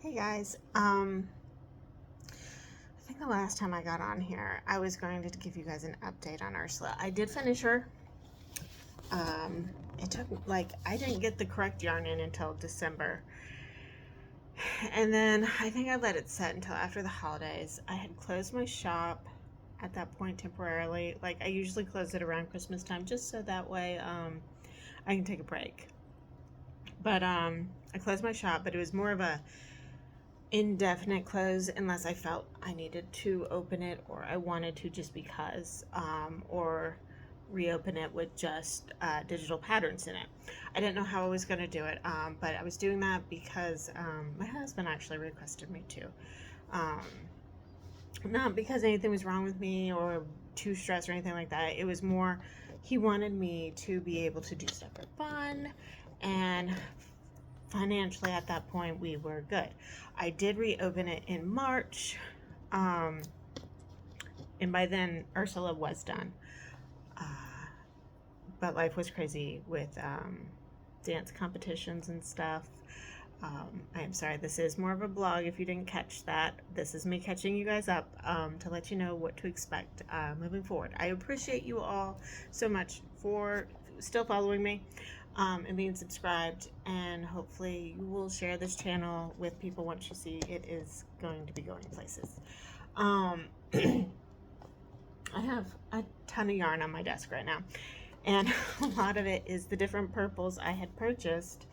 Hey guys, I think the last time I got on here, I was going to give you guys an update on Ursula. I did finish her. It took, I didn't get the correct yarn in until December. And then I think I let it set until after the holidays. I had closed my shop at that point temporarily. I usually close it around Christmas time just so that way, I can take a break. But, I closed my shop, but it was more of a indefinite close unless I felt I needed to open it or I wanted to just because, or reopen it with just digital patterns in it. I didn't know how I was going to do it, but I was doing that because my husband actually requested me to. Um, Not because anything was wrong with me or too stressed or anything like that. It was more he wanted me to be able to do stuff for fun, and financially at that point we were good. I did reopen it in March, um, and by then Ursula was done. Uh, but life was crazy with dance competitions and stuff. I am sorry, this is more of a blog if you didn't catch that. This is me catching you guys up to let you know what to expect moving forward. I appreciate you all so much for still following me and being subscribed, and hopefully you will share this channel with people once you see it is going to be going places. I have a ton of yarn on my desk right now, and a lot of it is the different purples I had purchased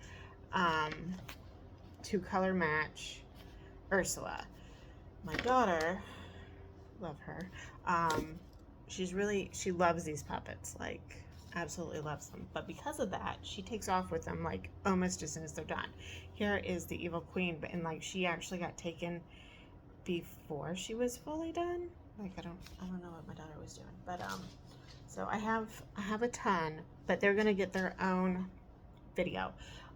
to color match Ursula. My daughter, love her, she loves these puppets, absolutely loves them. But because of that, she takes off with them almost as soon as they're done. Here is the Evil Queen, but she actually got taken before she was fully done. I don't know what my daughter was doing, but so I have a ton, but they're gonna get their own video.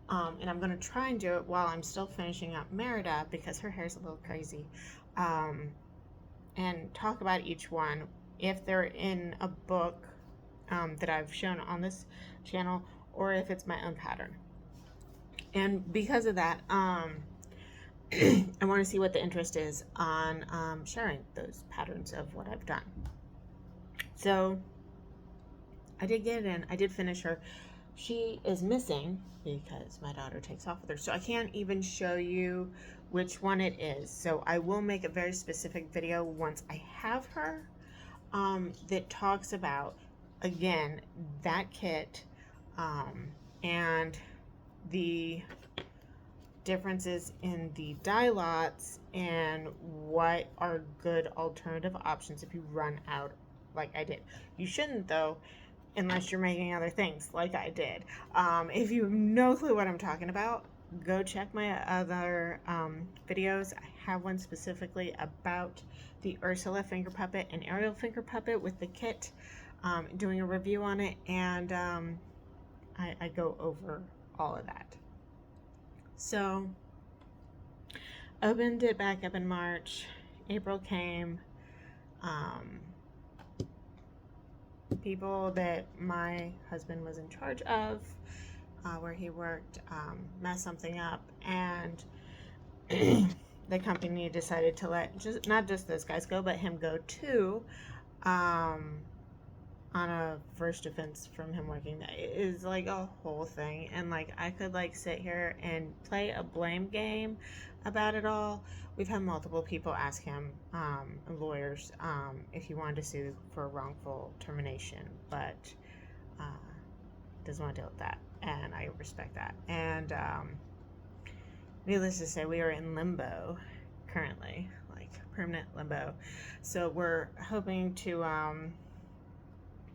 And I'm going to try and do it while I'm still finishing up Merida because her hair's a little crazy. And talk about each one if they're in a book that I've shown on this channel or if it's my own pattern. And because of that, I want to see what the interest is on sharing those patterns of what I've done. So I did get it in. I did finish her. She is missing because my daughter takes off with her. So I can't even show you which one it is. So I will make a very specific video once I have her that talks about, again, that kit and the differences in the dye lots and what are good alternative options if you run out like I did. You shouldn't, though, unless you're making other things like I did. If you have no clue what I'm talking about, go check my other videos. I have one specifically about the Ursula finger puppet and Ariel finger puppet with the kit, doing a review on it, and I go over all of that. So, opened it back up in March. April came. People that my husband was in charge of, where he worked, messed something up, and the company decided to let not just those guys go, but him go too, on a first offense from him working there. It is a whole thing, and I could sit here and play a blame game about it all. We've had multiple people ask him, lawyers, if he wanted to sue for wrongful termination, but doesn't want to deal with that, and I respect that. And needless to say, we are in limbo currently, permanent limbo. So we're hoping to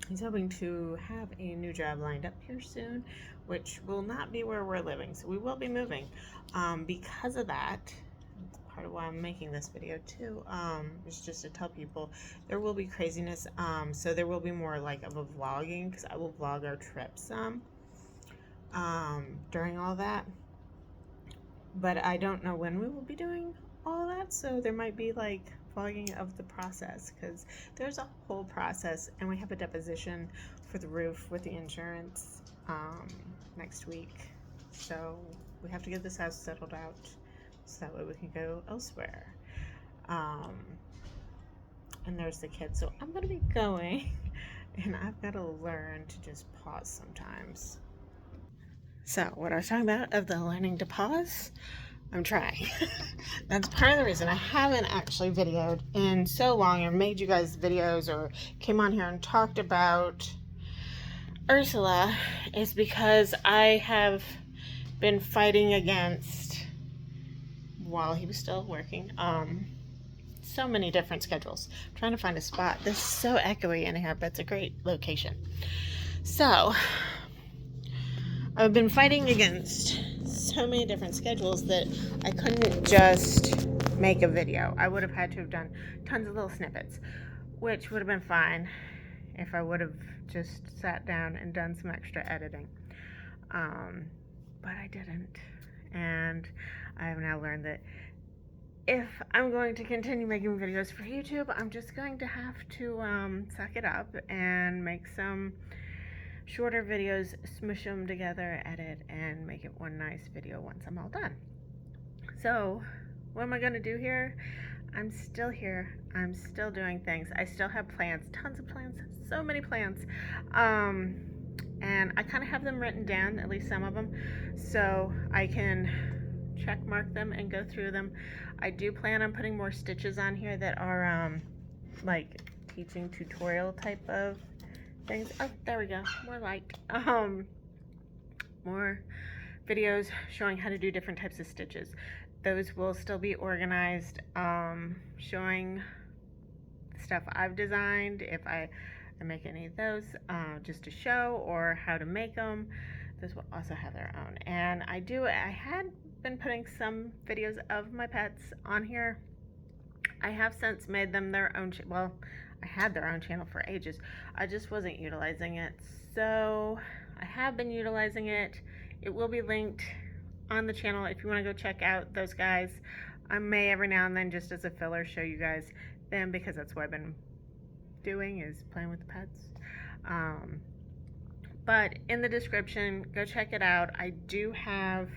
he's hoping to have a new job lined up here soon, which will not be where we're living. So we will be moving. Because of that, part of why I'm making this video too, is just to tell people there will be craziness. So there will be more of a vlogging, because I will vlog our trip some during all that. But I don't know when we will be doing all that, so there might be vlogging of the process, because there's a whole process, and we have a deposition for the roof with the insurance next week, so we have to get this house settled out so that way we can go elsewhere. Um, and there's the kids. So I'm gonna be going, and I've got to learn to just pause sometimes. So what I was talking about of the learning to pause, I'm trying. That's part of the reason I haven't actually videoed in so long or made you guys videos or came on here and talked about Ursula, is because I have been fighting against, while he was still working, so many different schedules. I'm trying to find a spot. This is so echoey in here, but it's a great location. So I've been fighting against so many different schedules that I couldn't just make a video. I would have had to have done tons of little snippets, which would have been fine if I would have just sat down and done some extra editing. But I didn't. And I have now learned that if I'm going to continue making videos for YouTube, I'm just going to have to suck it up and make some shorter videos, smush them together, edit, and make it one nice video once I'm all done. So what am I going to do here? I'm still here. I'm still doing things. I still have plans, tons of plans, so many plans. And I kind of have them written down, at least some of them, so I can check mark them and go through them. I do plan on putting more stitches on here that are like teaching tutorial type of things. Oh, there we go. More light. More videos showing how to do different types of stitches. Those will still be organized, showing stuff I've designed, if I make any of those, just to show, or how to make them. Those will also have their own. And I had been putting some videos of my pets on here. I have since made them their own, well, I had their own channel for ages. I just wasn't utilizing it. So I have been utilizing it. It will be linked on the channel if you want to go check out those guys. I may every now and then, just as a filler, show you guys them, because that's what I've been doing, is playing with the pets. But in the description, go check it out. I do have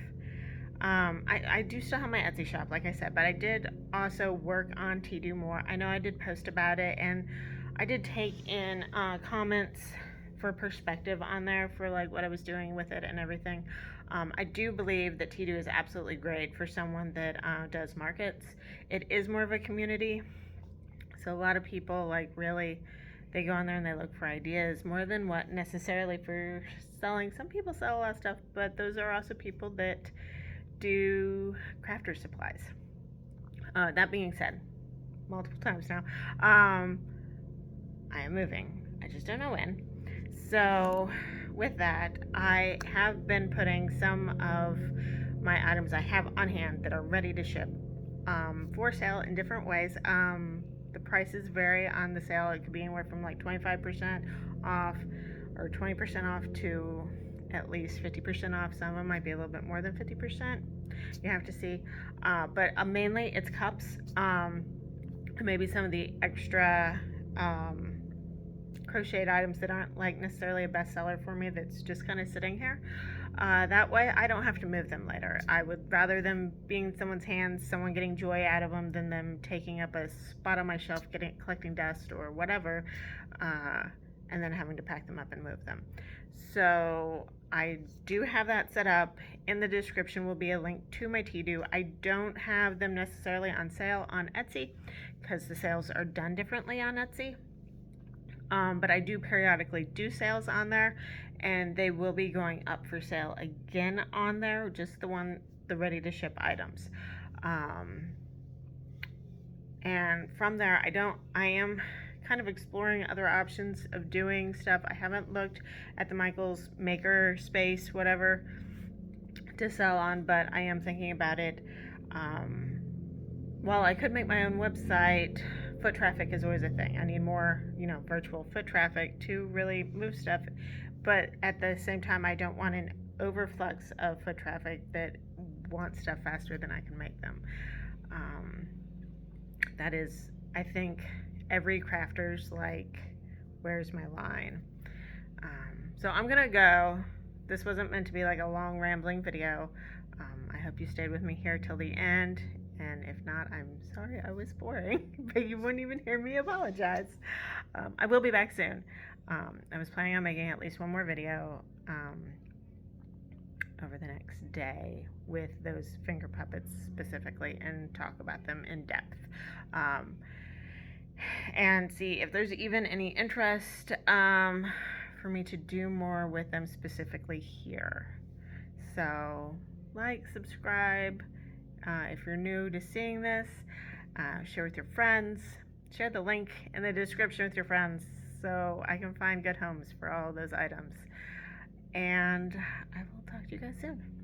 I do still have my Etsy shop, like I said, but I did also work on Tedooo more. I know I did post about it, and I did take in comments for perspective on there for like what I was doing with it and everything. I do believe that Tedooo is absolutely great for someone that does markets. It is more of a community, so a lot of people like really, they go on there and they look for ideas more than what necessarily for selling. Some people sell a lot of stuff, but those are also people that do crafter supplies. That being said, multiple times now, I am moving. I just don't know when. So with that, I have been putting some of my items I have on hand that are ready to ship for sale in different ways. The prices vary on the sale. It could be anywhere from like 25% off or 20% off to at least 50% off. Some of them might be a little bit more than 50%. You have to see. But mainly it's cups. Maybe some of the extra crocheted items that aren't like necessarily a bestseller for me, that's just kind of sitting here. That way I don't have to move them later. I would rather them being in someone's hands, someone getting joy out of them, than them taking up a spot on my shelf, collecting dust or whatever, and then having to pack them up and move them. So I do have that set up. In the description will be a link to my Tedooo. I don't have them necessarily on sale on Etsy, because the sales are done differently on Etsy. But I do periodically do sales on there, and they will be going up for sale again on there, just the ready to ship items. And from there, I am kind of exploring other options of doing stuff. I haven't looked at the Michaels maker space, whatever, to sell on, but I am thinking about it. While I could make my own website, foot traffic is always a thing. I need more, virtual foot traffic to really move stuff. But at the same time, I don't want an overflux of foot traffic that wants stuff faster than I can make them. That is, I think, every crafter's like, where's my line? So I'm gonna go. This wasn't meant to be like a long rambling video. I hope you stayed with me here till the end, and if not, I'm sorry I was boring, but you wouldn't even hear me apologize. I will be back soon. I was planning on making at least one more video over the next day with those finger puppets specifically and talk about them in depth. And see if there's even any interest for me to do more with them specifically here. So, like, subscribe if you're new to seeing this, share with your friends, share the link in the description with your friends so I can find good homes for all those items. And I will talk to you guys soon.